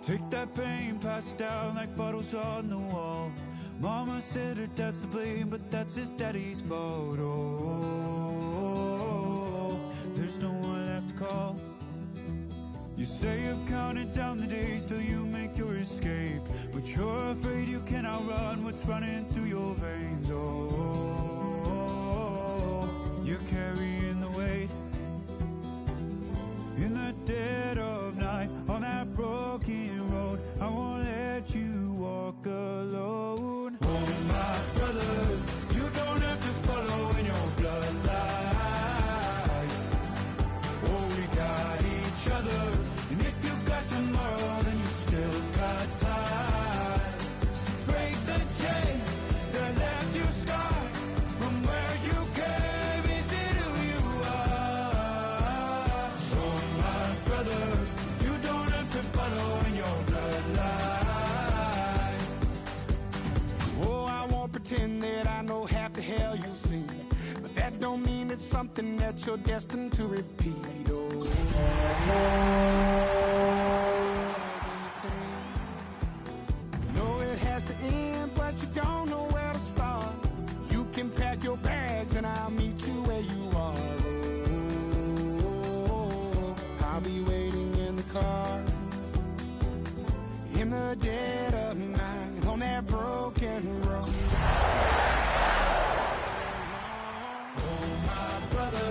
Take that pain, pass it down like bottles on the wall. Mama said her dad's to blame, but that's his daddy's fault. Oh, there's no one left to call. You stay up counting down the days till you make your escape, but you're afraid you can't outrun what's running through your veins. Oh, you're carrying the weight in the dead of night on that broken road. I won't let you walk alone. Oh, my brother, you don't have to follow in your bloodline. Oh, we got each other, and if you got tomorrow, then you still got time to break the chain that left you scarred from where you came into who you are. Oh, my brother, you don't have to follow in your bloodline. Oh, I won't pretend that I know half the hell you've seen, but that don't mean it's something that you're destined to repeat. Oh, know it has to end, but you don't know where to start. You can pack your bags and I'll meet you where you are. Oh, I'll be waiting in the car in the dead of night on that broken road. Oh, my brother,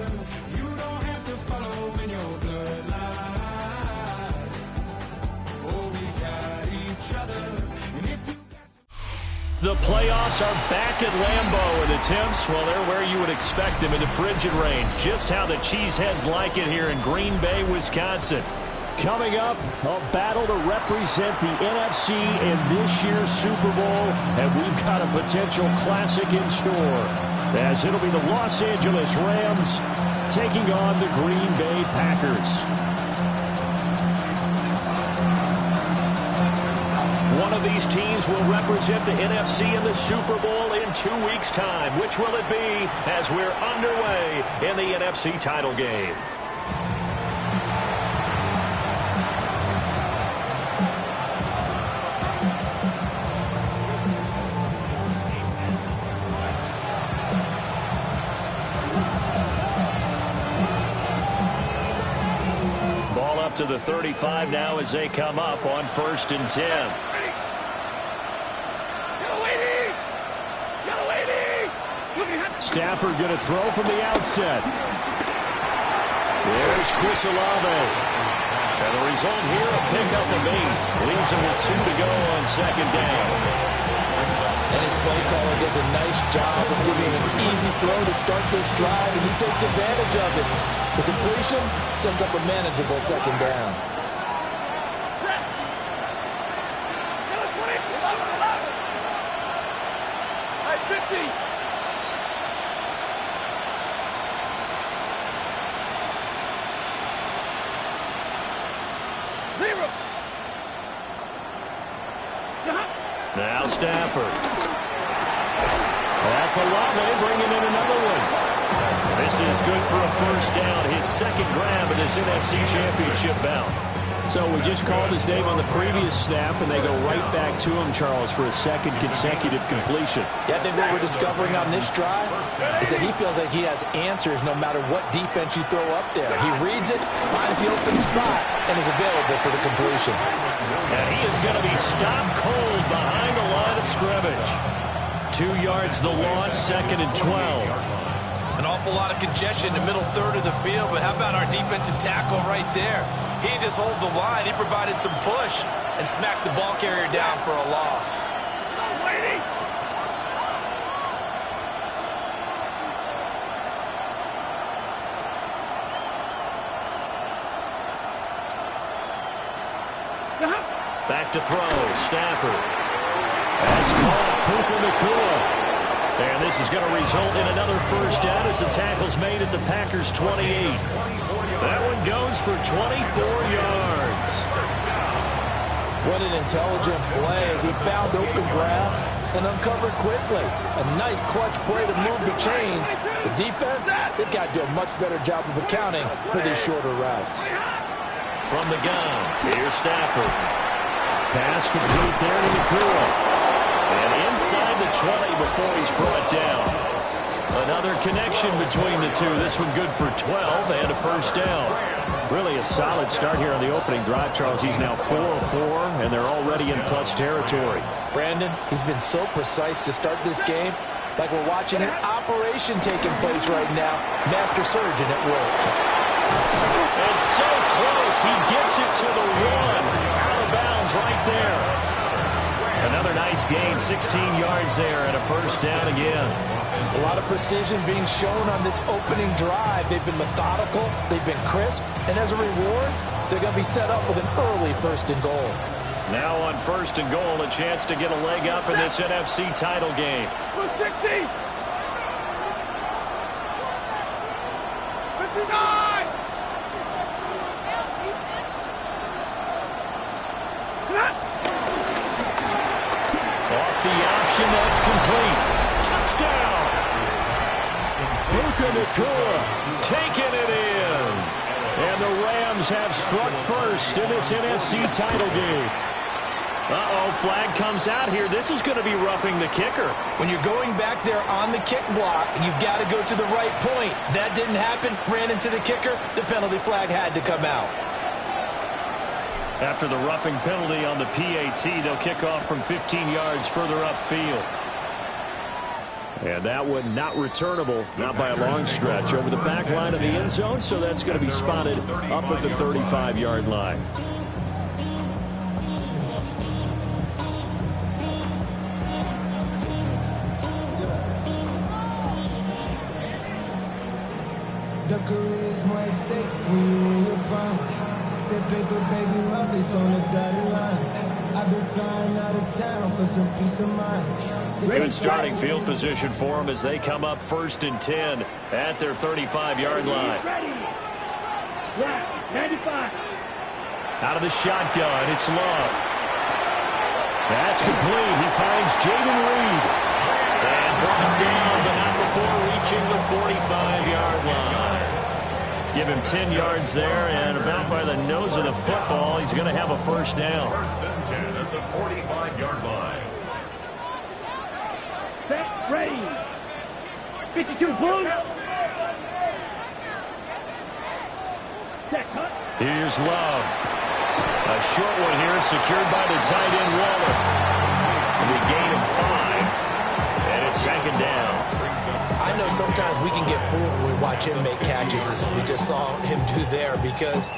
you don't have to follow in your bloodline. Oh, we got each other, and if you got... The playoffs are back at Lambeau, and the temps, well, they're where you would expect them in the frigid rain. Just how the Cheeseheads like it here in Green Bay, Wisconsin. Coming up, a battle to represent the NFC in this year's Super Bowl, and we've got a potential classic in store, as it'll be the Los Angeles Rams taking on the Green Bay Packers. One of these teams will represent the NFC in the Super Bowl in 2 weeks' time. Which will it be as we're underway in the NFC title game? Ball up to the 35 now as they come up on 1st and 10. Stafford going to throw from the outset. There's Chris Olave. And the result here, a pickup of 8. Leaves him with 2 to go on 2nd down. And his play caller does a nice job of giving him an easy throw to start this drive, and he takes advantage of it. The completion sets up a manageable 2nd down. Now Stafford. That's Olave bringing in another one. This is good for a 1st down. His 2nd grab in this NFC Championship bout. So we just called his name on the previous snap, and they go right back to him, Charles, for a 2nd consecutive completion. Yeah, I think what we're discovering on this drive is that he feels like he has answers no matter what defense you throw up there. He reads it, finds the open spot, and is available for the completion. And he is going to be stopped cold behind the line of scrimmage. 2 yards the loss, 2nd and 12. An awful lot of congestion in the middle third of the field, but how about our defensive tackle right there? He didn't just hold the line, he provided some push and smacked the ball carrier down for a loss. Back to throw, Stafford. That's caught, Puka Nacua. And this is going to result in another 1st down as the tackle's made at the Packers' 28. That one goes for 24 yards. What an intelligent play as he found open grass and uncovered quickly. A nice clutch play to move the chains. The defense, they've got to do a much better job of accounting for these shorter routes. From the gun, here's Stafford. Pass complete there to Nakua. And inside the 20 before he's brought down. Another connection between the two. This one good for 12 and a first down. Really a solid start here on the opening drive, Charles. He's now 4 of 4, and they're already in plus territory. Brandon, he's been so precise to start this game, like we're watching an operation taking place right now. Master surgeon at work. And so close. He gets it to the 1. Out of bounds right there. Another nice gain, 16 yards there, and a first down again. A lot of precision being shown on this opening drive. They've been methodical, they've been crisp, and as a reward, they're going to be set up with an early first and goal. Now on first and goal, a chance to get a leg up in this NFC title game. 60! 59! Off the option, that's complete. Touchdown! Nakua taking it in. And the Rams have struck first in this NFC title game. Uh-oh, flag comes out here. This is going to be roughing the kicker. When you're going back there on the kick block, you've got to go to the right point. That didn't happen. Ran into the kicker. The penalty flag had to come out. After the roughing penalty on the PAT, they'll kick off from 15 yards further upfield. And that one not returnable, not by a long stretch, over the back line of the end zone, so that's going to be spotted up at the 35-yard line. The career's more at stake when you in your prime. That paper, baby, my face on the dotted line. I've been flying out of town for some peace of mind. Good starting field position for them as they come up first and 10 at their 35-yard line. Yeah, 95. Out of the shotgun, it's Love. That's complete. He finds Jaden Reed. And brought down, but not before reaching the 45-yard line. Give him 10 yards there, and about by the nose of the football, he's going to have a first down. First and 10 at the 45-yard line. Set, ready. 52 blue. Set, cut. Here's Love. A short one here, secured by the tight end Waller. And a gain of 5, and it's second down. I know sometimes we can get fooled when we watch him make catches, as we just saw him do there, because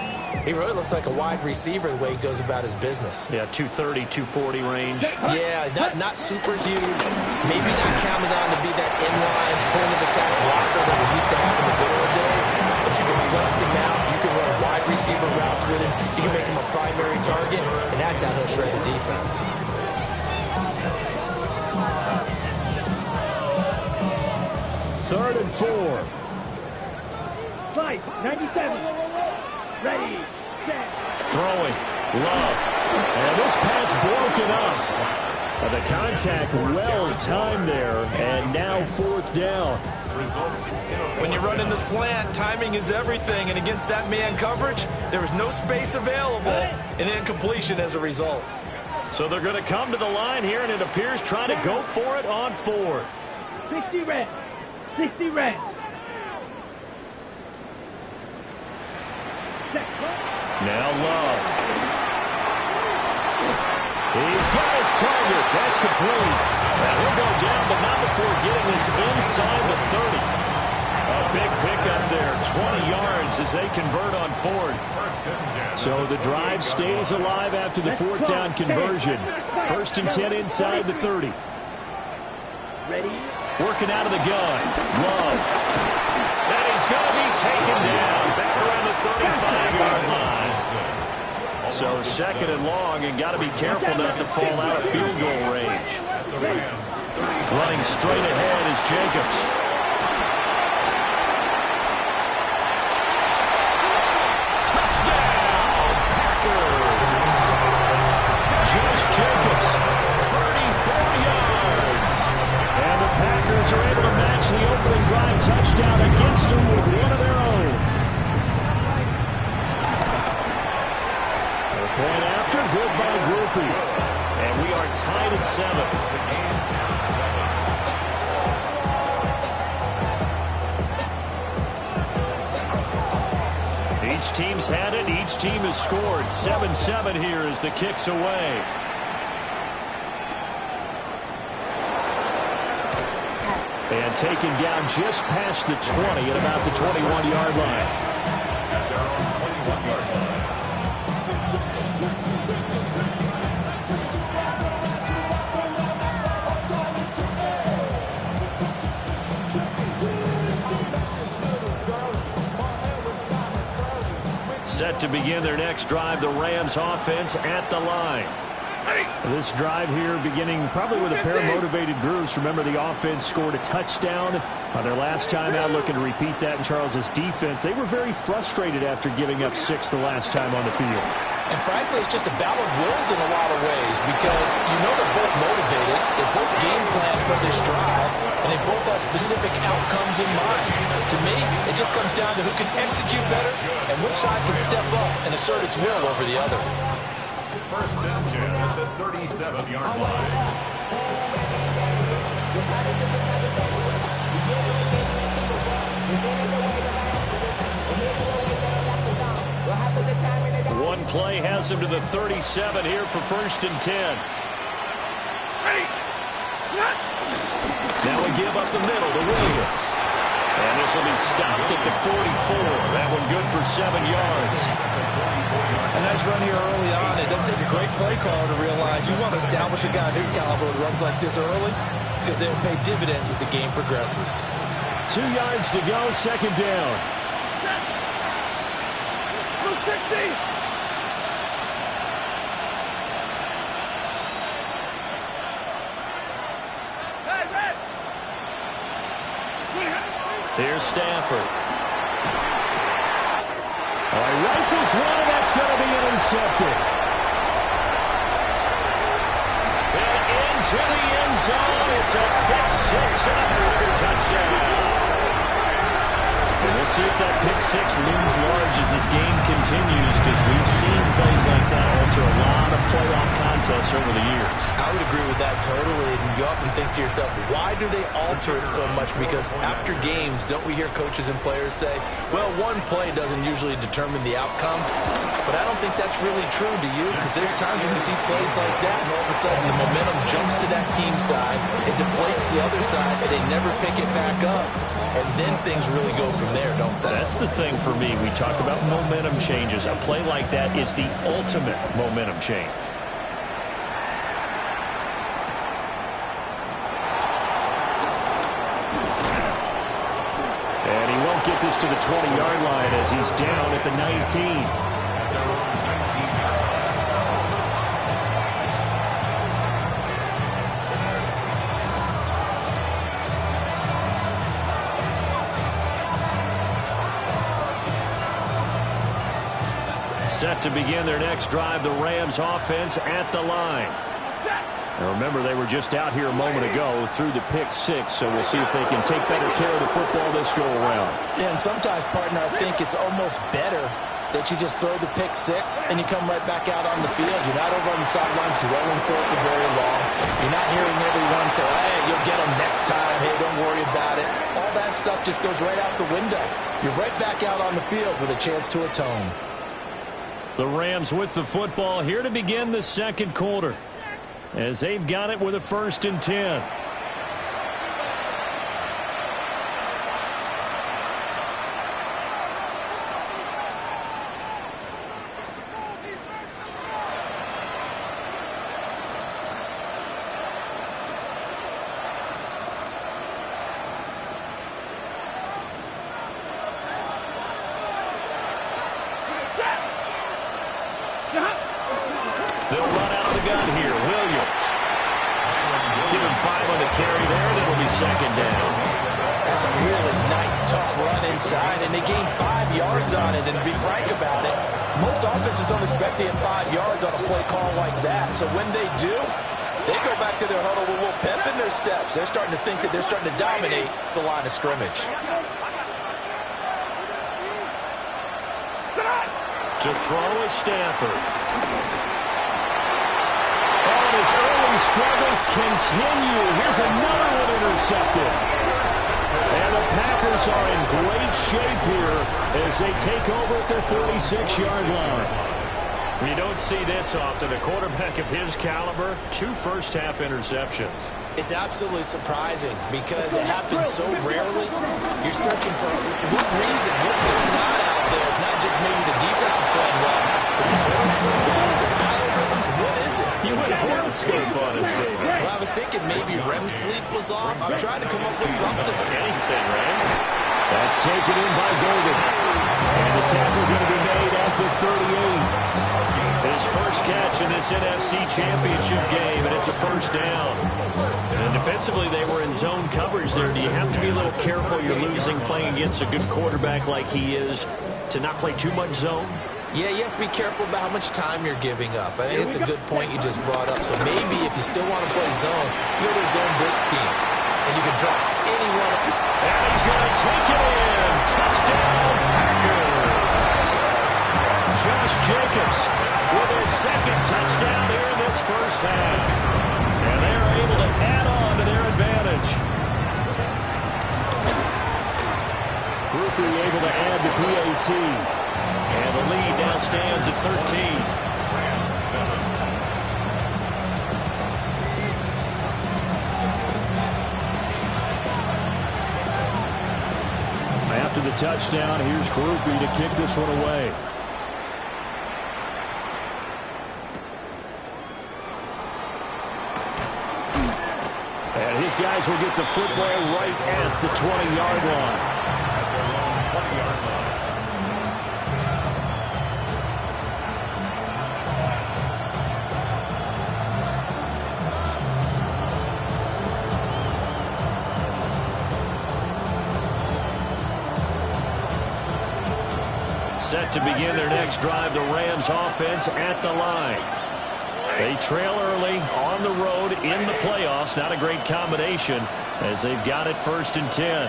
he really looks like a wide receiver the way he goes about his business. Yeah, 230, 240 range. Yeah, not super huge. Maybe not counted on to be that inline point-of-attack blocker that we used to have in the good old days, but you can flex him out. You can run wide receiver routes with him. You can make him a primary target, and that's how he'll shred the defense. Third and 4. Fight, 97. Ready, set. Throwing. Love. And this pass broken up. The contact well timed there, and now fourth down. When you run in the slant, timing is everything, and against that man coverage, there was no space available, and incompletion as a result. So they're going to come to the line here, and it appears trying to go for it on fourth. 60 red. 60 red. Now Love. He's got his target. That's complete. Now he'll go down, but not before getting this inside the 30. A big pickup there, 20 yards as they convert on fourth. So the drive stays alive after the fourth down conversion. First and 10 inside the 30. Ready. Working out of the gun. Love. And he's going to be taken down back around the 35-yard line. So second and long, and got to be careful not to fall out of field goal range. Running straight ahead is Jacobs. Touchdown, Packers! Josh Jacobs, 34 yards. And the Packers are able to match the opening drive touchdown against them with one of their own. Point after, good by Groupie. And we are tied at 7. Each team's had it. Each team has scored. 7-7 here as the kick's away. And taken down just past the 20 at about the 21-yard line. Set to begin their next drive, the Rams offense at the line. This drive here beginning probably with a pair of motivated groups. Remember, the offense scored a touchdown on their last time out, looking to repeat that in Charles's defense. They were very frustrated after giving up 6 the last time on the field. And frankly, it's just a battle of wills in a lot of ways because you know they're both motivated, they both game plan for this drive, and they both have specific outcomes in mind. To me, it just comes down to who can execute better and which side can step up and assert its will over the other. First and 10 at the 37-yard line. One play has him to the 37 here for first and 10. Now we give up the middle to Williams. And this will be stopped at the 44. That one good for 7 yards. A nice run here early on. It doesn't take a great play caller to realize you want to establish a guy of his caliber with runs like this early because they'll pay dividends as the game progresses. 2 yards to go, second down. Here's Stafford. All right, rifles one, and that's going to be intercepted. And into the end zone. It's a pick six and a Packer touchdown. And we'll see if that pick six looms large as this game continues, because we've seen plays like that alter a lot of playoff contests over the years. I would agree with that totally. And you often think to yourself, why do they alter it so much? Because after games, don't we hear coaches and players say, well, one play doesn't usually determine the outcome. But I don't think that's really true, do you? Because there's times when we see plays like that, and all of a sudden the momentum jumps to that team side, it deflates the other side, and they never pick it back up. And then things really go from there, don't they? That's the thing for me. We talk about momentum changes. A play like that is the ultimate momentum change. And he won't get this to the 20-yard line as he's down at the 19. Set to begin their next drive, the Rams offense at the line. Now remember, they were just out here a moment ago through the pick six, so we'll see if they can take better care of the football this go around. Yeah, and sometimes, partner, I think it's almost better that you just throw the pick six and you come right back out on the field. You're not over on the sidelines dwelling for it for very long. You're not hearing everyone say, hey, you'll get them next time. Hey, don't worry about it. All that stuff just goes right out the window. You're right back out on the field with a chance to atone. The Rams with the football here to begin the second quarter, as they've got it with a 1st and 10. They'll run out of the gun here. Williams. Give him 5 on the carry there, and it'll be second down. That's a really nice, tough run inside, and they gained 5 yards on it. And to be frank about it, most offenses don't expect to get 5 yards on a play call like that. So when they do, they go back to their huddle with a little pep in their steps. They're starting to think that they're starting to dominate the line of scrimmage. To throw is Stafford. his early struggles continue. Here's another one intercepted. And the Packers are in great shape here as they take over at their 46-yard line. You don't see this often. A quarterback of his caliber, 2 first-half interceptions. It's absolutely surprising because it happens so rarely. You're searching for what reason, what's going on out there. It's not just maybe the defense is playing well. Is his horoscope off? Is biorhythms? What is it? You went horoscope on us, David. Well, I was thinking maybe REM sleep was off. I'm trying to come up with something. Anything, right? That's taken in by Golden. And the tackle going to be made at the 38. His first catch in this NFC Championship game, and it's a first down. And defensively, they were in zone coverage there. Do you have to be a little careful? You're losing playing against a good quarterback like he is to not play too much zone? Yeah, you have to be careful about how much time you're giving up. I think it's a good point you just brought up. So maybe if you still want to play zone, you go to a zone blitz scheme, and you can drop anyone. And he's going to take it in. Touchdown, Packers. Josh Jacobs with his second touchdown here in this first half. And they're able to add on to their advantage. Groupie able to add the PAT. And the lead now stands at 13. After the touchdown, here's Groupie to kick this one away. And his guys will get the football right at the 20-yard line. Set to begin their next drive, the Rams offense at the line. They trail early on the road in the playoffs. Not a great combination as they've got it 1st and 10.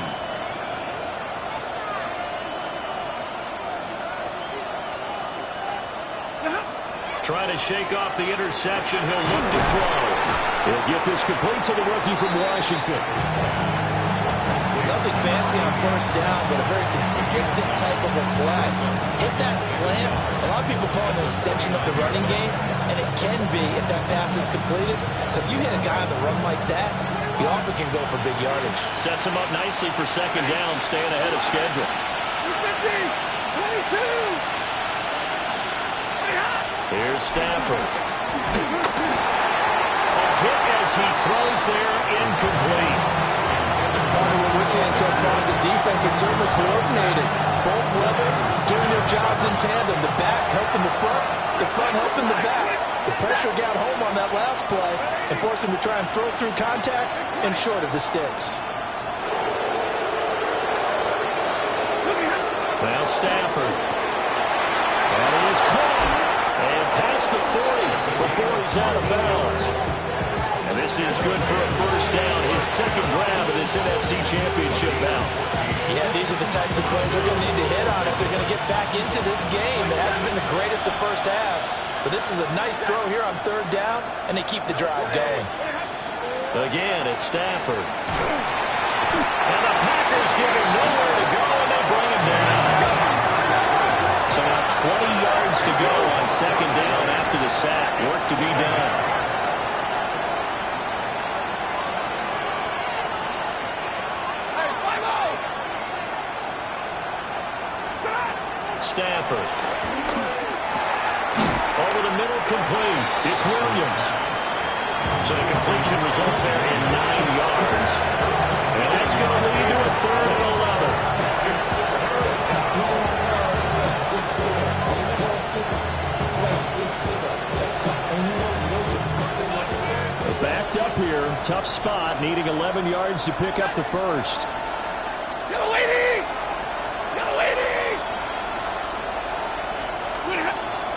Trying to shake off the interception. He'll look to throw. He'll get this complete to the rookie from Washington. Nothing fancy on first down, but a very consistent type of a play. Hit that slant. A lot of people call it an extension of the running game, and it can be if that pass is completed, because you hit a guy on the run like that, you often can go for big yardage. Sets him up nicely for second down, staying ahead of schedule. 22. Here's Stafford. A hit as he throws there, incomplete. What we're seeing so far is the defense is certainly coordinated. Both levels doing their jobs in tandem. The back helping the front helping the back. The pressure got home on that last play and forced him to try and throw through contact and short of the sticks. Now Stafford. And he is caught. And past the 40 before he's out of bounds. And this is good for a first down. His second grab of this NFC Championship bout. Yeah, these are the types of plays they're going to need to hit on if they're going to get back into this game. It hasn't been the greatest of first halves, but this is a nice throw here on third down, and they keep the drive going. Again, it's Stafford. And the Packers give him nowhere to go, and they bring him down. So now 20 yards to go on second down after the sack. Work to be done. Stafford. Over the middle, complete. It's Williams. So the completion results there in 9 yards. And that's going to lead to a 3rd and 11. They're backed up here. Tough spot, needing 11 yards to pick up the first.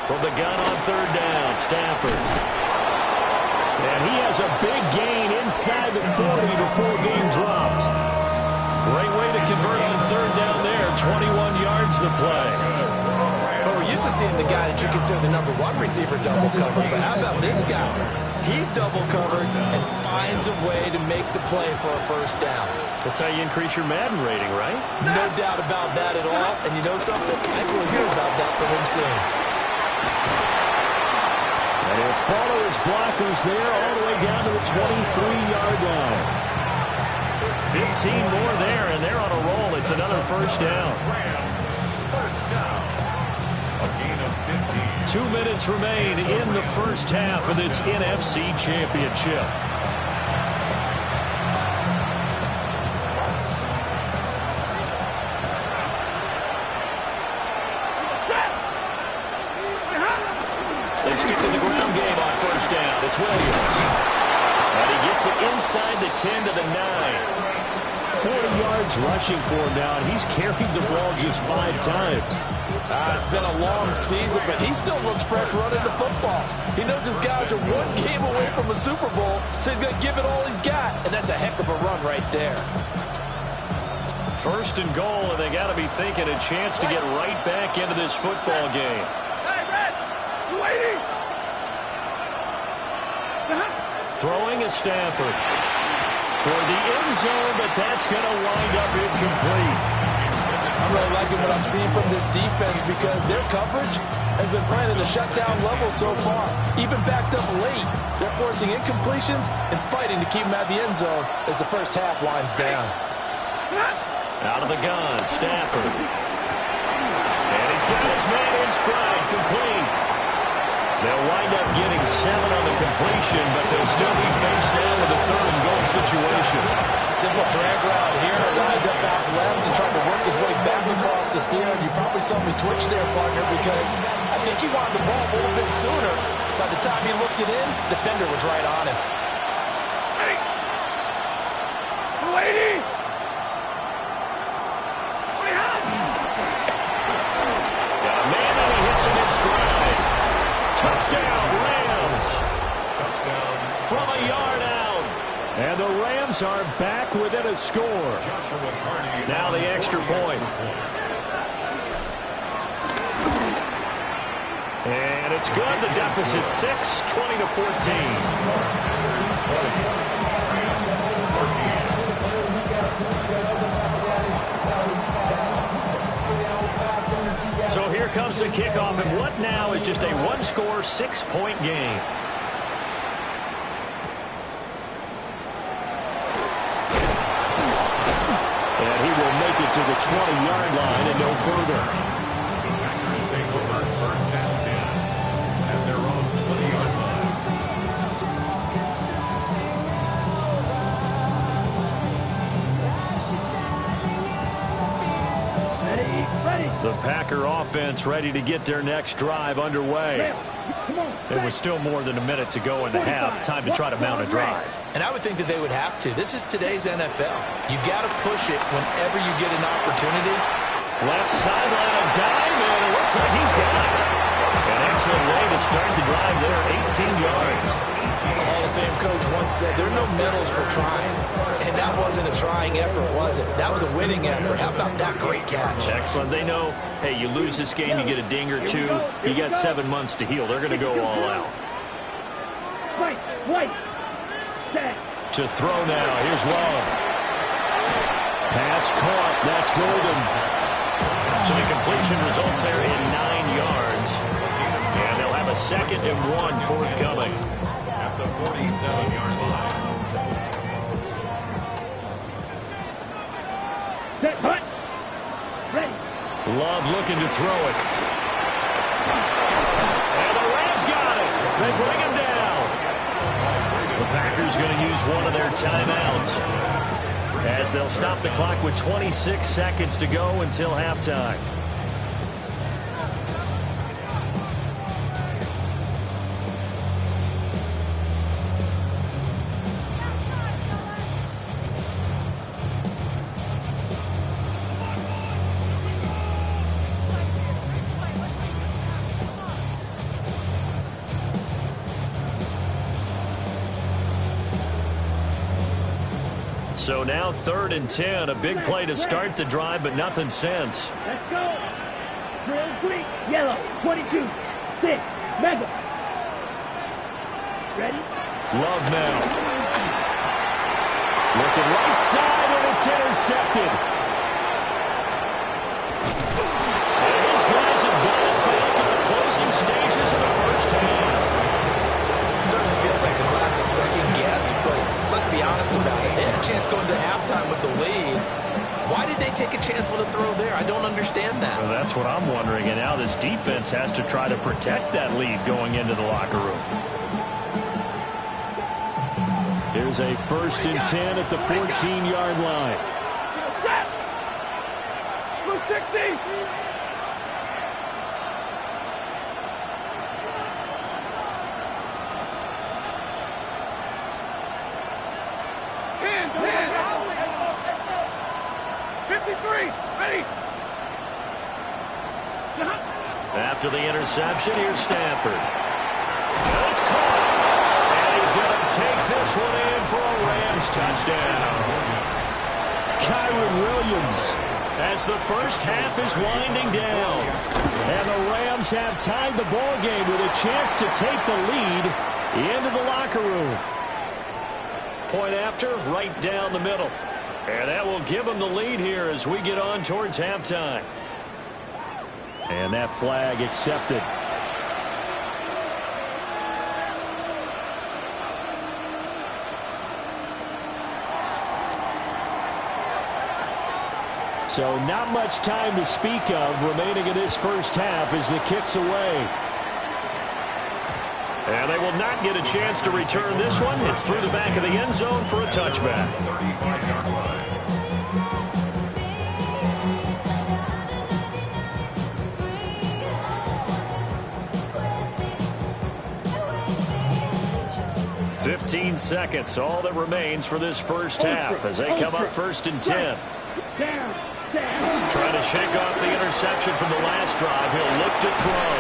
From the gun on third down, Stafford. And he has a big gain inside the 40 before being dropped. Great way to convert on third down there. 21 yards the play. But we're used to seeing the guy that you consider the #1 receiver double covered, but how about this guy? He's double covered and finds a way to make the play for a first down. That's how you increase your Madden rating, right? No doubt about that at all. And you know something? I think we'll hear about that from him soon. And he'll follow his blockers there all the way down to the 23-yard line. 15 more there, and they're on a roll. It's another first down. First down. A gain of 15. 2 minutes remain in the first half of this NFC Championship. They stick to the ground game on first down. It's Williams. And he gets it inside the 10 to the 9. 40 yards rushing for him now, and he's carried the ball just 5 times. It's been a long season, but he still looks fresh running the football. He knows his guys are one game away from a Super Bowl, so he's going to give it all he's got, and that's a heck of a run right there. First and goal, and they got to be thinking a chance to get right back into this football game. Throwing is Stafford. Toward the end zone, but that's going to wind up incomplete. I'm really liking what I'm seeing from this defense because their coverage has been playing at a shutdown level so far. Even backed up late, they're forcing incompletions and fighting to keep them at the end zone as the first half winds down. Out of the gun, Stafford. And he's got his man in stride, complete. They'll wind up getting 7 on the completion, but they'll still be faced down with a 3rd and goal situation. Simple drag route here, lined up out left and tried to work his way back across the field. You probably saw me twitch there, partner, because I think he wanted the ball a little bit sooner. By the time he looked it in, the defender was right on him. Hey! Lady! Got a man and he hits him in stride. Touchdown, Rams. Touchdown. From a yard out. And the Rams are back within a score. Joshua Carney. Now the extra point. And it's good. The deficit 6, 20-14. So here comes the kickoff, and what now is just a one-score, 6-point game. And he will make it to the 20-yard line and no further. The Packers take over first and 10 at their own 20-yard line. The Packer offense ready to get their next drive underway. It was still more than a minute to go in the half. Time to try to mount a drive. And I would think that they would have to. This is today's NFL. You got to push it whenever you get an opportunity. Left sideline, a dive, and it looks like he's got it. An excellent way to start the drive there, 18 yards. A Hall of Fame coach once said there are no medals for trying. And that wasn't a trying effort, was it? That was a winning effort. How about that great catch? Excellent. They know, hey, you lose this game, you get a ding or two. You got 7 months to heal. They're going to go all out. To throw now. Here's Love. Pass caught. That's golden. So the completion results there in 9 yards. And they'll have a 2nd and 1 forthcoming. At the 47-yard line. Love looking to throw it. And the Rams got it. They bring him down. The Packers going to use one of their timeouts as they'll stop the clock with 26 seconds to go until halftime. So now 3rd and 10, a big play to start the drive, but nothing since. Drill 3, yellow, 22, 6, mega. Ready? Love now. Looking right side, and it's intercepted. And these guys have got it back at the closing stages of the first half. Certainly feels like the classic second guess, but let's be honest about it. They had a chance going to halftime with the lead. Why did they take a chance with a throw there? I don't understand that. Well, that's what I'm wondering, and now this defense has to try to protect that lead going into the locker room. Here's a 1st and 10 at the 14-yard line. Set! Blue 60! Hands! 53! Ready! After the interception, here's Stafford. And it's caught. And he's going to take this one in for a Rams touchdown. Kyron Williams, as the first half is winding down. And the Rams have tied the ball game with a chance to take the lead into the locker room. Point after, right down the middle. And that will give them the lead here as we get on towards halftime. And that flag accepted. So not much time to speak of remaining in this first half as the kick's away. And they will not get a chance to return this one. It's through the back of the end zone for a touchback. 35-yard line. 15 seconds, all that remains for this first half as they come up 1st and 10. Trying to shake off the interception from the last drive. He'll look to throw.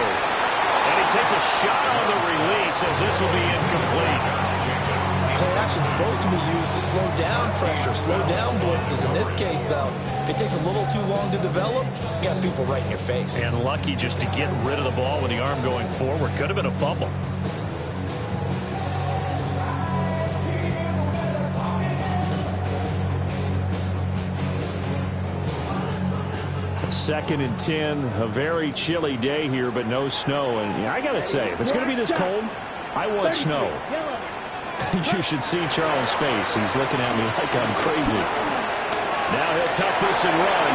And he takes a shot on the release as this will be incomplete. Play action is supposed to be used to slow down pressure, slow down blitzes. In this case, though, if it takes a little too long to develop, you got people right in your face. And lucky just to get rid of the ball with the arm going forward. Could have been a fumble. Second and 10, a very chilly day here, but no snow. And I got to say, if it's going to be this cold, I want snow. You should see Charles' face. He's looking at me like I'm crazy. Now he'll tuck this and run.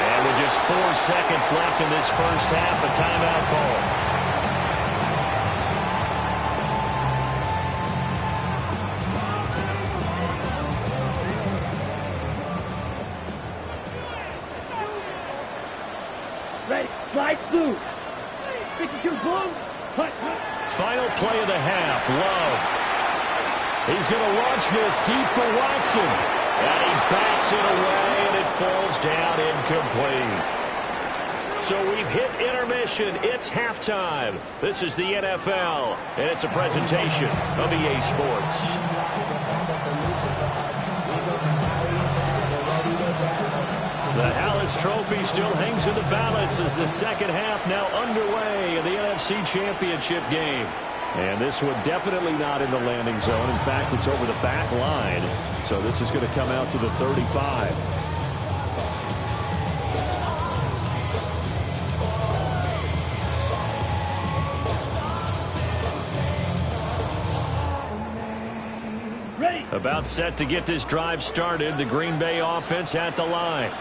And with just 4 seconds left in this first half, a timeout call. Ready, slide through. 52 blue. Hut. Final play of the half, Love. He's going to launch this deep for Watson. And he backs it away, and it falls down incomplete. So we've hit intermission. It's halftime. This is the NFL, and it's a presentation of EA Sports. The Hallis Trophy still hangs in the balance as the second half now underway in the NFC Championship game. And this one definitely not in the landing zone. In fact, it's over the back line. So this is going to come out to the 35. Ready. About set to get this drive started. The Green Bay offense at the line.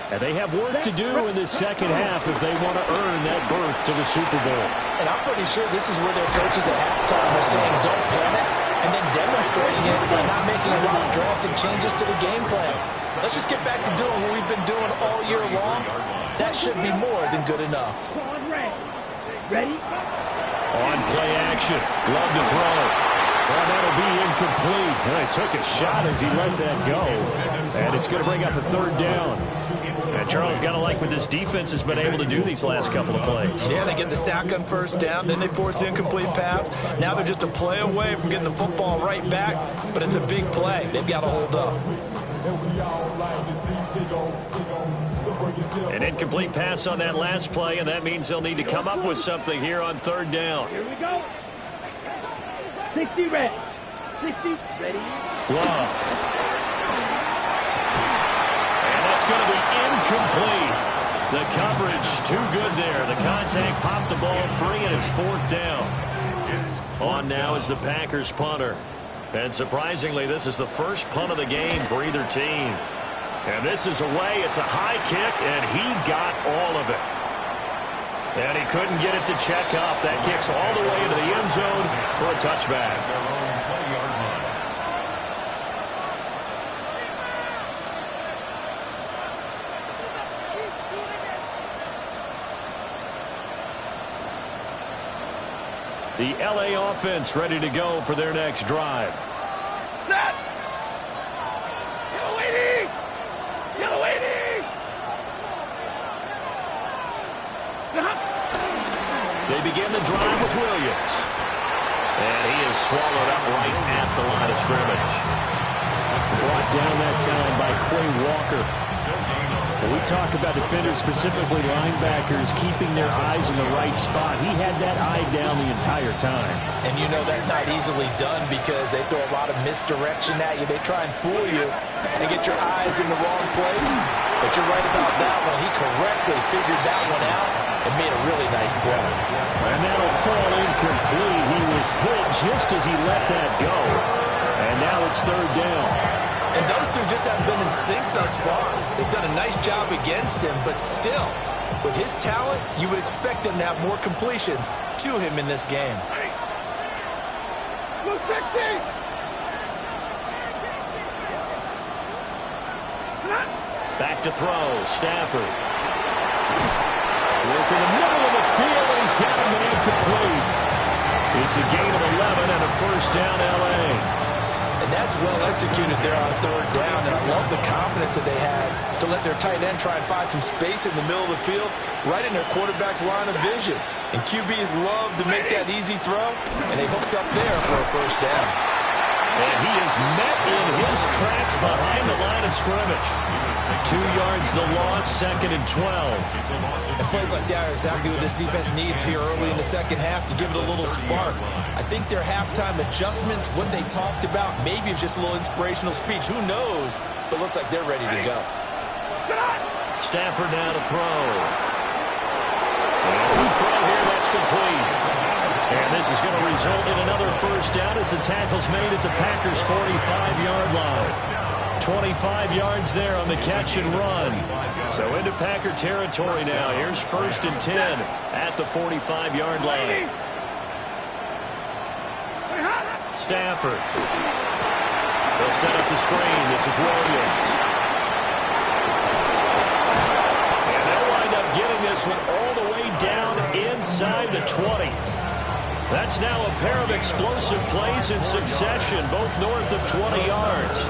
And they have work to do in this second half if they want to earn that berth to the Super Bowl. And I'm pretty sure this is where their coaches at halftime are saying don't panic and then demonstrating it by not making a lot of drastic changes to the game plan. Let's just get back to doing what we've been doing all year long. That should be more than good enough. Ready? On play action. Love to throw. Well, that'll be incomplete. And he took a shot as he let that go. And it's going to bring up a third down. And Charles, got to like what this defense has been able to do these last couple of plays. Yeah, they get the sack on first down, then they force the incomplete pass. Now they're just a play away from getting the football right back, but it's a big play. They've got to hold up. An incomplete pass on that last play, and that means they'll need to come up with something here on third down. Here we go. 60 red. 60 ready. Love. And that's going to be incomplete. The coverage too good there. The contact popped the ball free, and it's fourth down. On now is the Packers punter. And surprisingly, this is the first punt of the game for either team. And this is away. It's a high kick, and he got all of it. And he couldn't get it to check up. That kicks all the way into the end zone for a touchback. The LA offense ready to go for their next drive. Set. Yellow waiting. Yellow waiting. Stop. They begin the drive with Williams. And he is swallowed up right at the line of scrimmage. Brought down that time by Quay Walker. When we talk about defenders, specifically linebackers, keeping their eyes in the right spot, he had that eye down the entire time. And you know that's not easily done because they throw a lot of misdirection at you. They try and fool you and get your eyes in the wrong place. But you're right about that one. He correctly figured that one out and made a really nice play. And that'll fall incomplete. He was hit just as he let that go. And now it's third down. And those two just haven't been in sync thus far. They've done a nice job against him, but still, with his talent, you would expect them to have more completions to him in this game. Blue 60. Back to throw, Stafford. Working the middle of the field, and he's got him incomplete. It's a gain of 11 and a first down, L.A. And that's well executed there on third down. And I love the confidence that they had to let their tight end try and find some space in the middle of the field, right in their quarterback's line of vision. And QBs love to make that easy throw, and they hooked up there for a first down. And he is met in his tracks behind the line of scrimmage. 2 yards the loss, second and 12. And plays like that are exactly what this defense needs here early in the second half to give it a little spark. I think their halftime adjustments, what they talked about, maybe it's just a little inspirational speech. Who knows? But looks like they're ready to go. Stafford now to throw. And the throw here, that's complete. And this is going to result in another first down as the tackle's made at the Packers' 45-yard line. 25 yards there on the catch and run. So into Packer territory now. Here's first and 10 at the 45-yard line. Stafford. They'll set up the screen. This is Williams. And they'll wind up getting this one all the way down inside the 20. That's now a pair of explosive plays in succession, both north of 20 yards.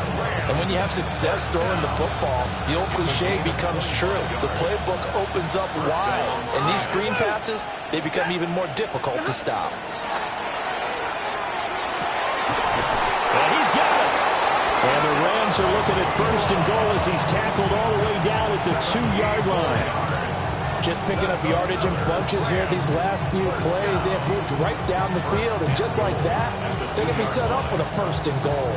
And when you have success throwing the football, the old cliche becomes true. The playbook opens up wide, and these screen passes, they become even more difficult to stop. And he's got it. And the Rams are looking at first and goal as he's tackled all the way down at the 2-yard line. Just picking up yardage in bunches here these last few plays. They have moved right down the field, and just like that, they're going to be set up with a first and goal.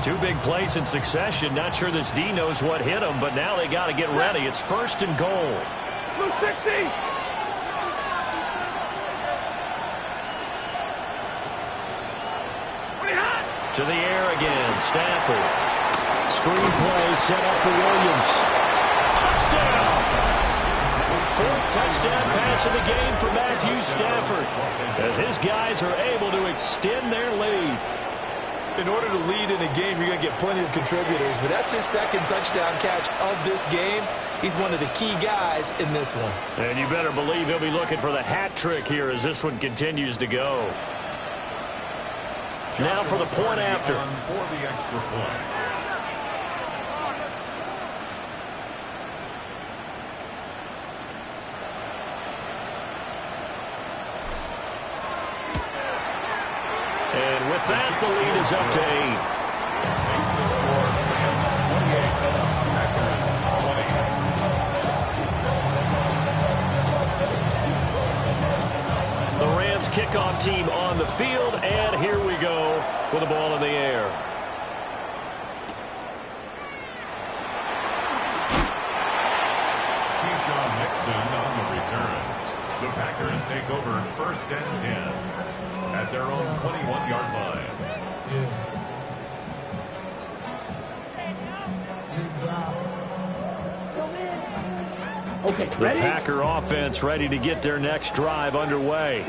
Two big plays in succession. Not sure this D knows what hit him, but now they got to get ready. It's first and goal. Blue 60. To the air again, Stafford. Screen play set up for Williams. Touchdown! Fourth touchdown pass of the game for Matthew Stafford, as his guys are able to extend their lead. In order to lead in a game, you're going to get plenty of contributors, but that's his second touchdown catch of this game. He's one of the key guys in this one. And you better believe he'll be looking for the hat trick here as this one continues to go. Now for the point after. For the extra point. And with that, the lead is is up to 8. Makes the score Rams 28, Packers 20. The Rams kickoff team on the field, and here we go with the ball in the air. Nixon on the return. The Packers take over 1st and 10 at their own 21-yard line. Okay, The ready? Packer offense ready to get their next drive underway.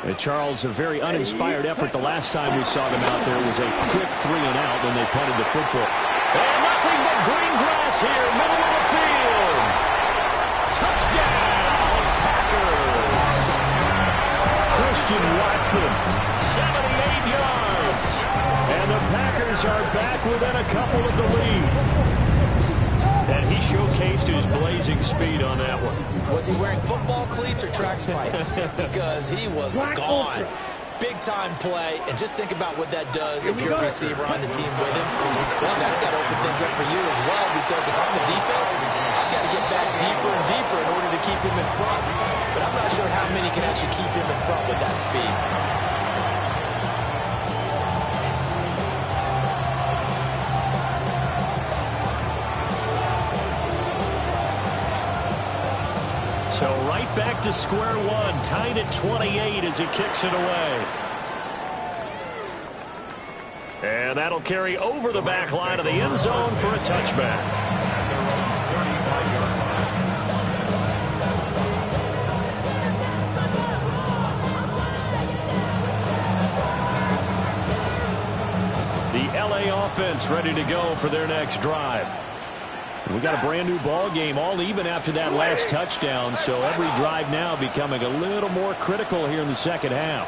And Charles, a very uninspired effort the last time we saw them out there was a quick 3 and out when they punted the football. And nothing but green grass here, middle of the field. Touchdown, Packers. Christian Watson, 78 yards. And the Packers are back within a couple of the lead. And he showcased his blazing speed on that one. Was he wearing football cleats or track spikes? Because he was gone. Big-time play, and just think about what that does if you're a receiver on the team with him. Well, that's got to open things up for you as well, because if I'm the defense, I've got to get back deeper and deeper in order to keep him in front. But I'm not sure how many can actually keep him in front with that speed. So right back to square one, tied at 28 as he kicks it away. And that'll carry over the back line of the end zone for a touchback. At their own 35-yard line. The LA offense ready to go for their next drive. We got a brand new ball game, all even after that last touchdown, so every drive now becoming a little more critical here in the second half.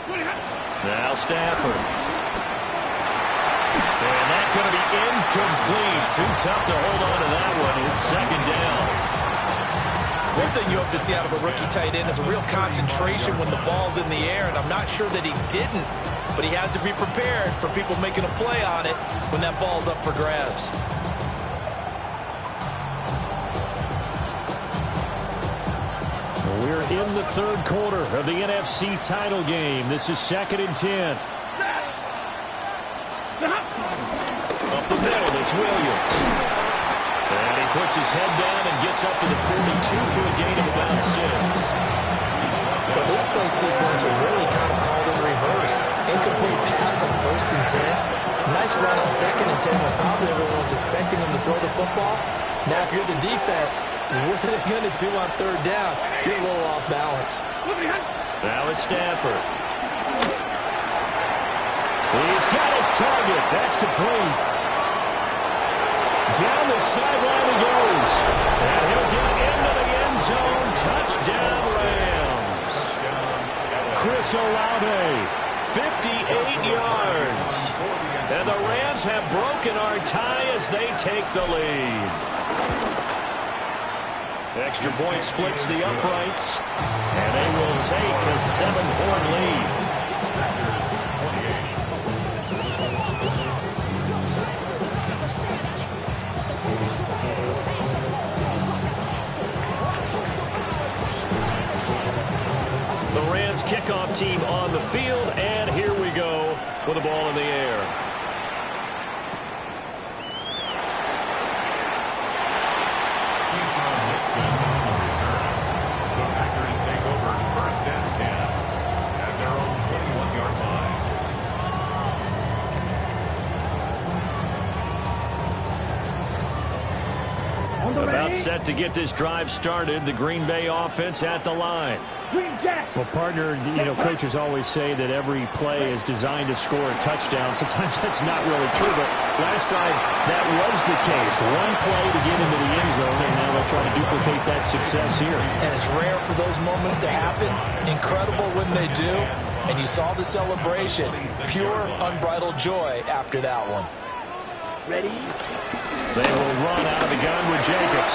Now Stafford. And that's going to be incomplete. Too tough to hold on to that one. It's second down. One thing you hope to see out of a rookie tight end is a real concentration when the ball's in the air, and I'm not sure that he didn't. But he has to be prepared for people making a play on it when that ball's up for grabs. We're in the third quarter of the NFC title game. This is 2nd and 10. Up the middle, it's Williams. And he puts his head down and gets up to the 42 for a gain of about 6. But this play sequence was really kind of called in reverse. Incomplete pass on 1st and 10. Nice run on 2nd and 10 when probably everyone was expecting him to throw the football. Now, if you're the defense, what are they going to do on 3rd down? You're a little off balance. Now it's Stafford. He's got his target. That's complete. Down the sideline he goes. And he'll get into the end zone. Touchdown, Rams. Chris Olave, 58 yards. And the Rams have broken our tie as they take the lead. Extra point splits the uprights. And they will take a 7-point lead. The Rams kickoff team on the field, and here we go with the ball in the air. Nixon on the return. The Packers take over 1st and 10 at their own 21-yard line. About set to get this drive started. The Green Bay offense at the line. Well, partner, coaches always say that every play is designed to score a touchdown. Sometimes that's not really true, but last time that was the case. One play to get into the end zone, and now they'll try to duplicate that success here. And it's rare for those moments to happen. Incredible when they do. And you saw the celebration. Pure, unbridled joy after that one. Ready? They will run out of the gun with Jacobs.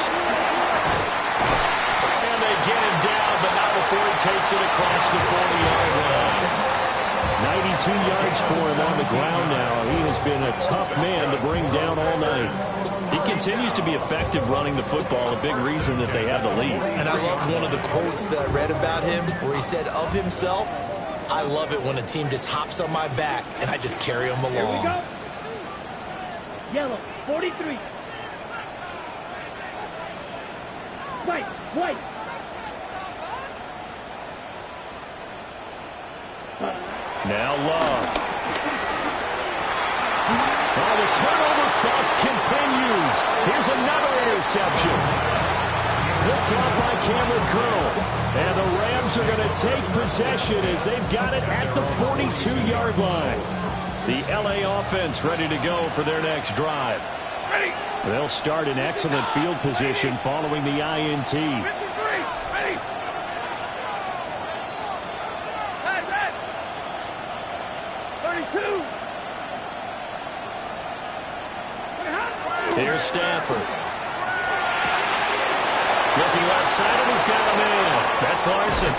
And they get him down, but not before he takes it across the 40-yard line. 92 yards for him on the ground now. He has been a tough man to bring down all night. He continues to be effective running the football, a big reason that they have the lead. And I love one of the quotes that I read about him where he said of himself, "I love it when a team just hops on my back and I just carry them along." Here we go. Yellow, 43. White. Now Love. Oh, the turnover fuss continues. Here's another interception. Picked off by Cameron Curl. And the Rams are going to take possession as they've got it at the 42-yard line. The LA offense ready to go for their next drive. Ready. They'll start in excellent field position following the INT. 53. Ready. That's it. 32. Here's Stafford. Looking left side, and he's got a man. That's Larson.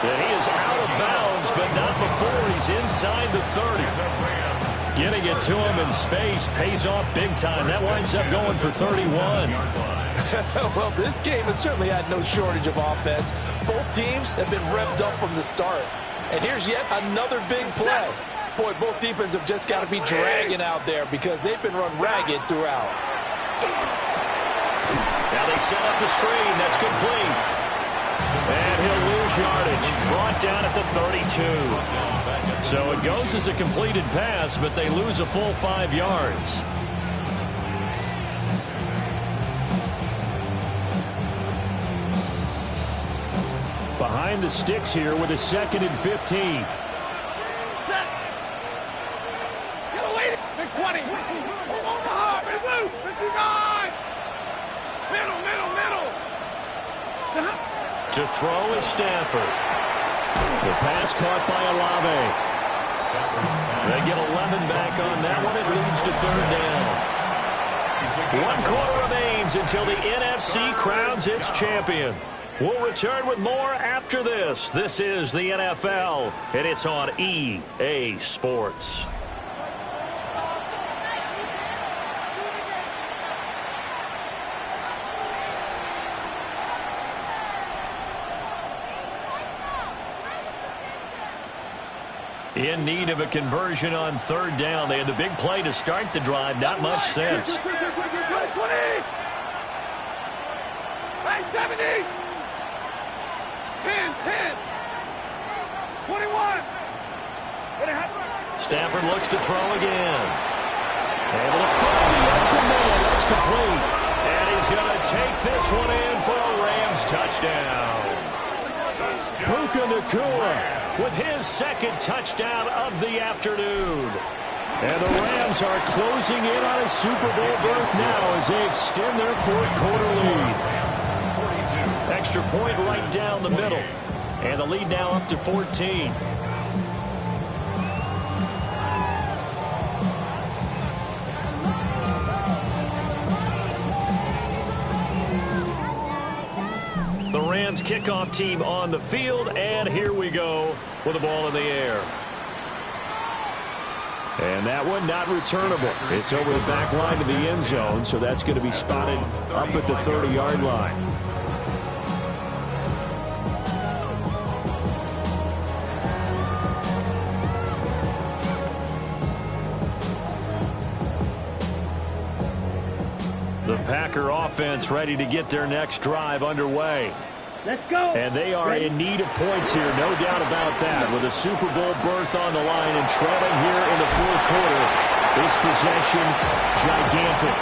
And he is out of bounds, but not before he's inside the 30. Getting it to him in space pays off big time. That winds up going for 31. Well, this game has certainly had no shortage of offense. Both teams have been revved up from the start. And here's yet another big play. Boy, both defenses have just got to be dragging out there because they've been run ragged throughout. Now they set up the screen. That's complete. And he'll lose yardage. Brought down at the 32. So it goes as a completed pass, but they lose a full 5 yards. Behind the sticks here with a 2nd and 15. To throw is Stafford. The pass caught by Olave. They get 11 back on that one. It leads to 3rd down. 1 quarter remains until the NFC crowns its champion. We'll return with more after this. This is the NFL, and it's on EA Sports. In need of a conversion on 3rd down. They had the big play to start the drive. Not much sense. 20. 70. 10. 21. Stafford looks to throw again. Able to find the open man. That's complete. And he's going to take this one in for a Rams touchdown. Puka Nacua with his 2nd touchdown of the afternoon. And the Rams are closing in on a Super Bowl berth now as they extend their 4th quarter lead. Extra point right down the middle. And the lead now up to 14. The Rams kickoff team on the field, and here we go with the ball in the air. And that one not returnable. It's over the back line to the end zone, so that's going to be spotted up at the 30-yard line. The Packer offense ready to get their next drive underway. Let's go. And they are in need of points here, no doubt about that. With a Super Bowl berth on the line and trailing here in the 4th quarter, this possession gigantic.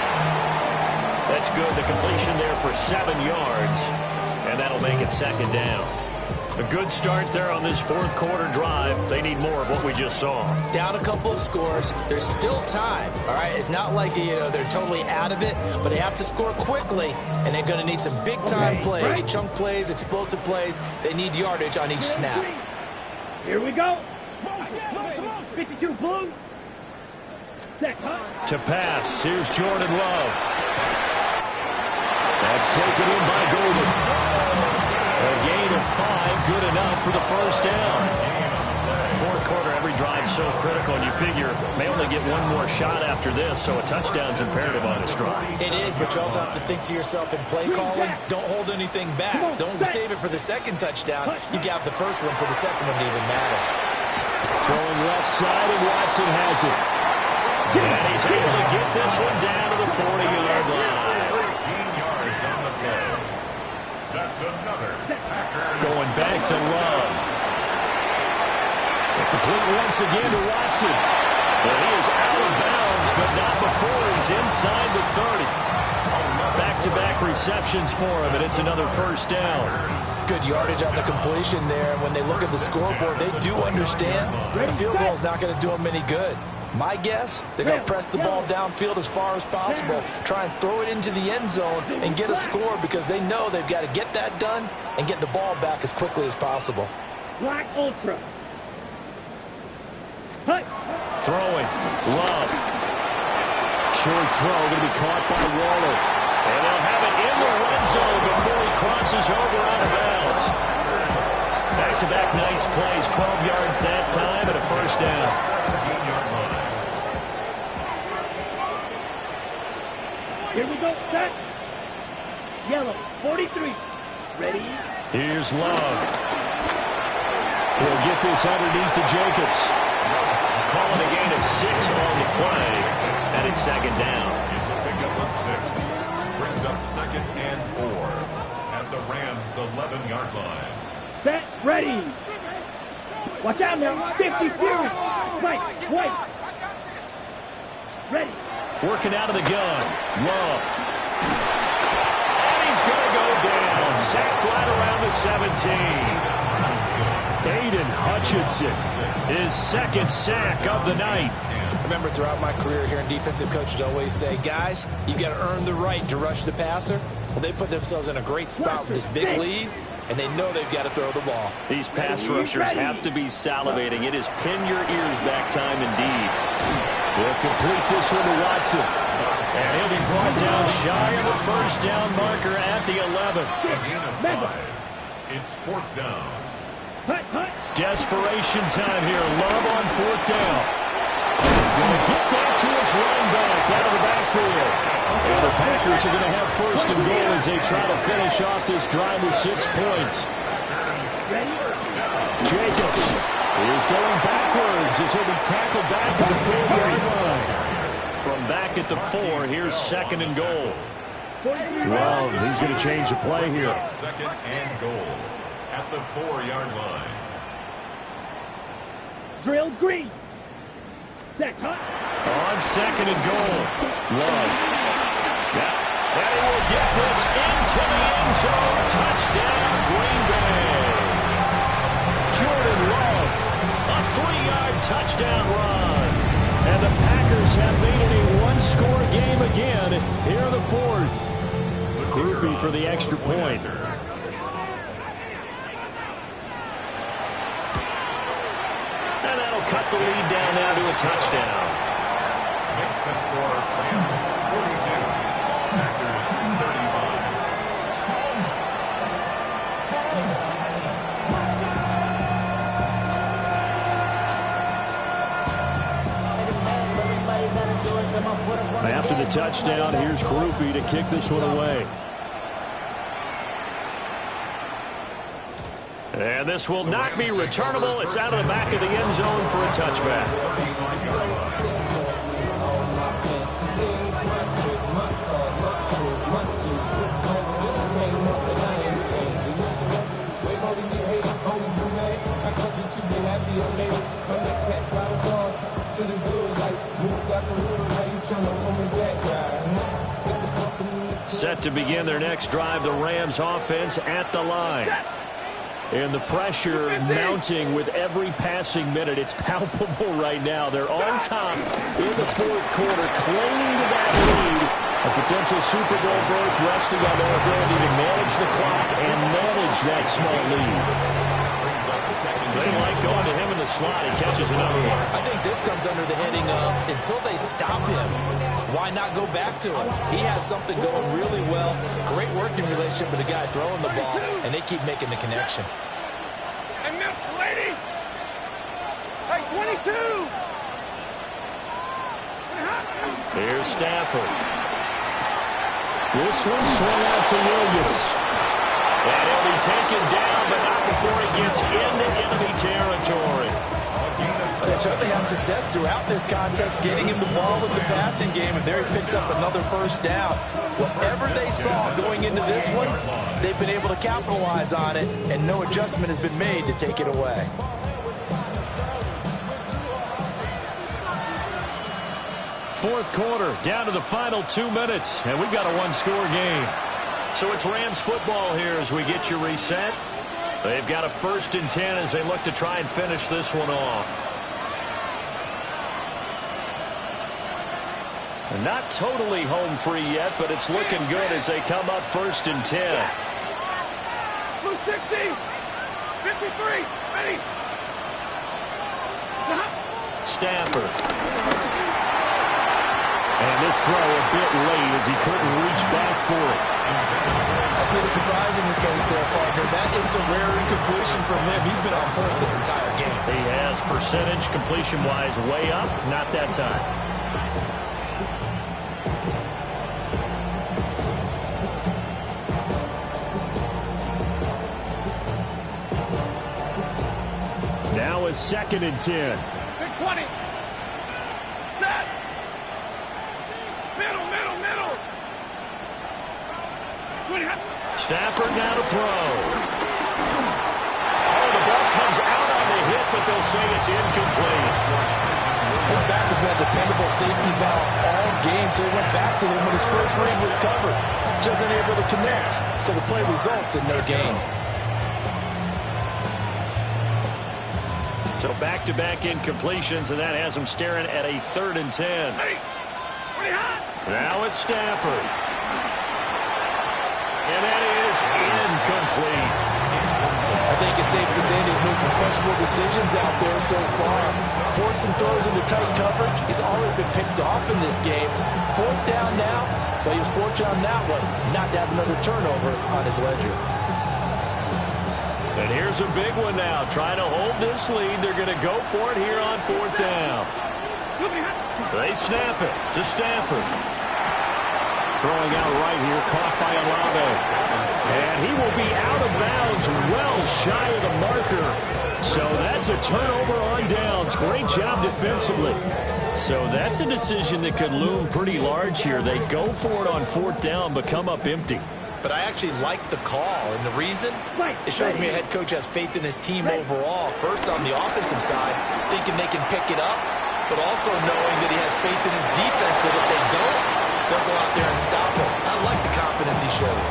That's good. The completion there for 7 yards, and that'll make it 2nd down. A good start there on this 4th quarter drive. They need more of what we just saw. Down a couple of scores. There's still time, all right? It's not like, they're totally out of it, but they have to score quickly, and they're going to need some big-time plays, chunk plays, explosive plays. They need yardage on each snap. Here we go. 52 blue. Set. To pass, here's Jordan Love. That's taken in by Golden. A gain of 5, good enough for the first down. Fourth quarter, every drive so critical, and you figure may only get one more shot after this, so a touchdown's imperative on this drive. It is, but you also have to think to yourself in play calling, don't hold anything back. Don't save it for the second touchdown. You got the first one for the second one to even matter. Throwing left side, and Watson has it. And he's able to get this one down to the 40-yard line. 13 yards on the play. That's another Packer. Going back to Love. Complete once again to Watson. Well, he is out of bounds, but not before he's inside the 30. Back-to-back receptions for him, and it's another first down. Good yardage on the completion there. And when they look at the scoreboard, they do understand the field goal is not going to do them any good. My guess, they're going to press the ball downfield as far as possible, try and throw it into the end zone and get a score because they know they've got to get that done and get the ball back as quickly as possible. Black Ultra. Throwing. Love. Short throw going to be caught by Waller. And they'll have it in the red zone before he crosses over out of bounds. Back-to-back nice plays. 12 yards that time and a first down. 17-yard line. Here we go. Set. Yellow. 43. Ready. Here's Love. He'll get this underneath to Jacobs. Calling a gain of 6 on the play, and it's second down. It's a pickup of 6. Brings up second and 4 at the Rams' 11-yard line. Set. Ready. Watch out now. 50 Fury. White. Ready. Working out of the gun. Love. And he's going to go down. Sacked right around the 17. Aiden Hutchinson, his second sack of the night. I remember throughout my career hearing defensive coaches always say, guys, you got to earn the right to rush the passer. Well, they put themselves in a great spot with this big lead, and they know they've got to throw the ball. These pass rushers have to be salivating. It is pin your ears back time indeed. We'll complete this one to Watson. And he'll be brought down shy of the first down marker at the 11. A gain of 5. It's fourth down. Desperation time here. Love on fourth down. He's going to get that to his running back out of the backfield. And the Packers are going to have first and goal as they try to finish off this drive with 6 points. Jacobs is going backwards as he'll be tackled back at the 4-yard line. From back at the 4, here's second and goal. Love, he's going to change the play here. Second and goal at the 4-yard line. Drill green. Set. On second and goal. Love. Yeah. And he will get this into the end zone. Touchdown, Green Bay. Jordan Love, a 3-yard touchdown run. And the Packers have made it a one-score game again here in the fourth. Groupie for the extra point. And that'll cut the lead down now to a touchdown. Makes the score Rams 42, Packers 35. After the touchdown, here's Groupie to kick this one away. And this will not be returnable. It's out of the back of the end zone for a touchback. Set to begin their next drive, the Rams offense at the line. And the pressure mounting with every passing minute. It's palpable right now. They're on top in the fourth quarter, clinging to that lead. A potential Super Bowl berth resting on their ability to manage the clock and manage that small lead. Brings up second They like going to him in the slot. He catches another one. I think this comes under the heading of until they stop him, why not go back to him? He has something going really well. Great working relationship with the guy throwing the ball, and they keep making the connection. Hey, milk lady! Hey, 22! Here's Stafford. This one swung out to Williams. And he'll be taken down, but not before he gets into enemy territory. They certainly had success throughout this contest, getting him the ball with the passing game, and there he picks up another first down. Whatever they saw going into this one, they've been able to capitalize on it, and no adjustment has been made to take it away. Fourth quarter, down to the final 2 minutes, and we've got a one-score game. So it's Rams football here as we get you reset. They've got a 1st and 10 as they look to try and finish this one off. And not totally home free yet, but it's looking good as they come up 1st and 10. Blue 60! 53! Ready! Stafford. And this throw a bit late as he couldn't reach back for it. I see the surprise in your face there, partner. That is a rare incompletion from him. He's been on point this entire game. He has percentage completion-wise way up, not that time. Now is 2nd and 10. Big 20! Set! Middle! 20! Stafford now to throw. Oh, the ball comes out on the hit, but they'll say it's incomplete. His back has been a dependable safety valve all game, so he went back to him when his first read was covered. Just unable to connect, so the play results in no gain. So back-to-back incompletions, and that has him staring at a 3rd and 10. Now it's Stafford. And that is incomplete. I think it's safe to say he's made some questionable decisions out there so far. Forced some throws into tight coverage. He's already been picked off in this game. 4th down now, but he was fortunate on that one not to have another turnover on his ledger. And here's a big one now. Trying to hold this lead. They're going to go for it here on 4th down. They snap it to Stafford. Throwing out right here, caught by Olave. And he will be out of bounds, well shy of the marker. So that's a turnover on downs. Great job defensively. So that's a decision that could loom pretty large here. They go for it on 4th down, but come up empty. But I actually like the call, and the reason? It shows me a head coach has faith in his team overall. First on the offensive side, thinking they can pick it up, but also knowing that he has faith in his defense that if they don't, they'll go out there and stop him. I like the confidence he showed.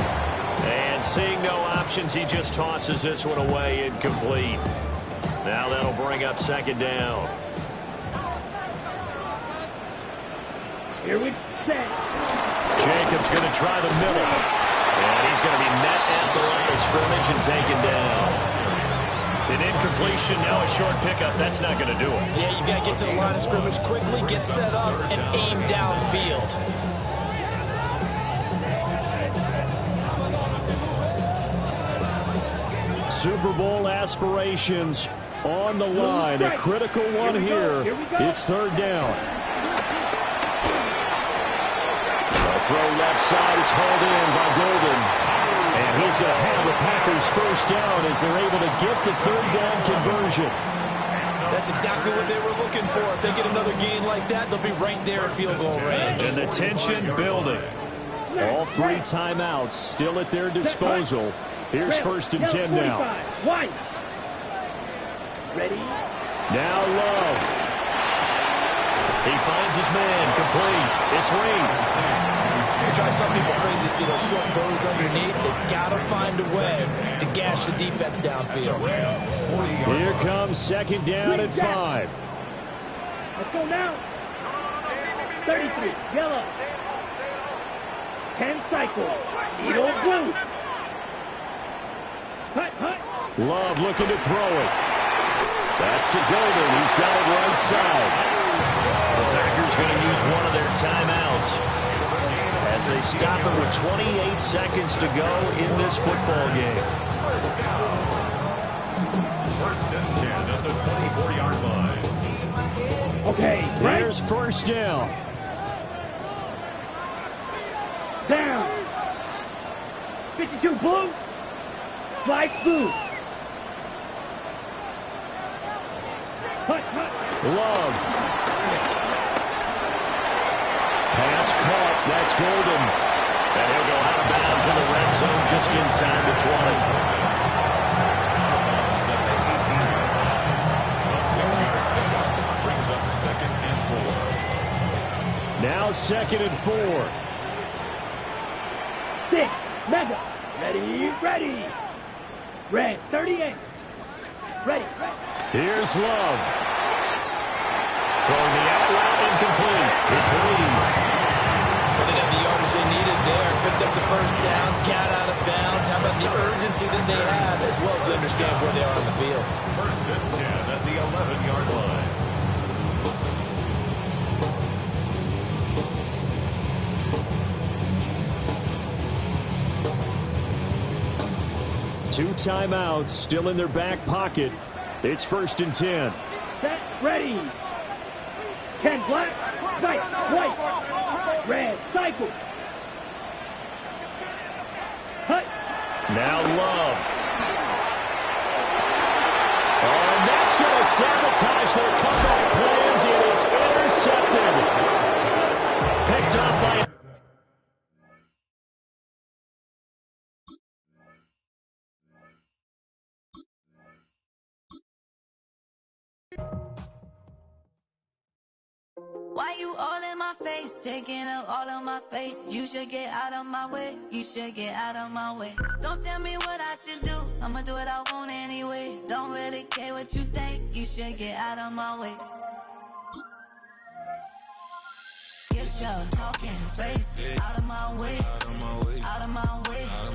And seeing no options, he just tosses this one away incomplete. Now that'll bring up 2nd down. Here we set. Jacobs going to try the middle. And he's going to be met at the line of scrimmage and taken down. An incompletion, now a short pickup. That's not going to do it. Yeah, you got to get to the line of scrimmage quickly, get set up, and aim downfield. Super Bowl aspirations on the line. A critical one here. It's 3rd down. Throw left side, it's hauled in by Golden. And he's going to have the Packers 1st down as they're able to get the 3rd down conversion. That's exactly what they were looking for. If they get another gain like that, they'll be right there in field goal range. And the tension building. All 3 timeouts still at their disposal. Here's 1st and 10 now. Ready? Now Love. He finds his man, complete. It's Reed. They try some people crazy, see those short throws underneath. They've got to find a way to gash the defense downfield. Here comes 2nd down at 5. Let's go now. 33, yellow. 10 cycles. Eagle blue. Hut. Love looking to throw it. That's to Golden. He's got it right side. The Packers going to use one of their timeouts as they stop it with 28 seconds to go in this football game. First and 10 at the 24-yard line. Okay, right. There's first down. Down. 52 blue. Flag blue. Hut. Love. Pass caught. That's Golden. And he'll go out of bounds in the red zone just inside the 20. Now 2nd and 4. 6. Mega. Ready. Red 38. Ready. Here's Love. Throwing the out route incomplete. It's Reed. Well, they got the yardage they needed there. Picked up the first down, got out of bounds. How about the urgency that they have, as well as understand where they are on the field? First and 10 at the 11-yard line. Two timeouts still in their back pocket. It's 1st and 10. Set. Ready. 10 black. White. Red. Cycle. Hut. Now Love. Oh, and that's going to sabotage their comeback plans. It is intercepted. Picked off by... Why you all in my face, taking up all of my space? You should get out of my way, you should get out of my way. Don't tell me what I should do, I'ma do what I want anyway. Don't really care what you think, you should get out of my way. Get your talking face out of my way.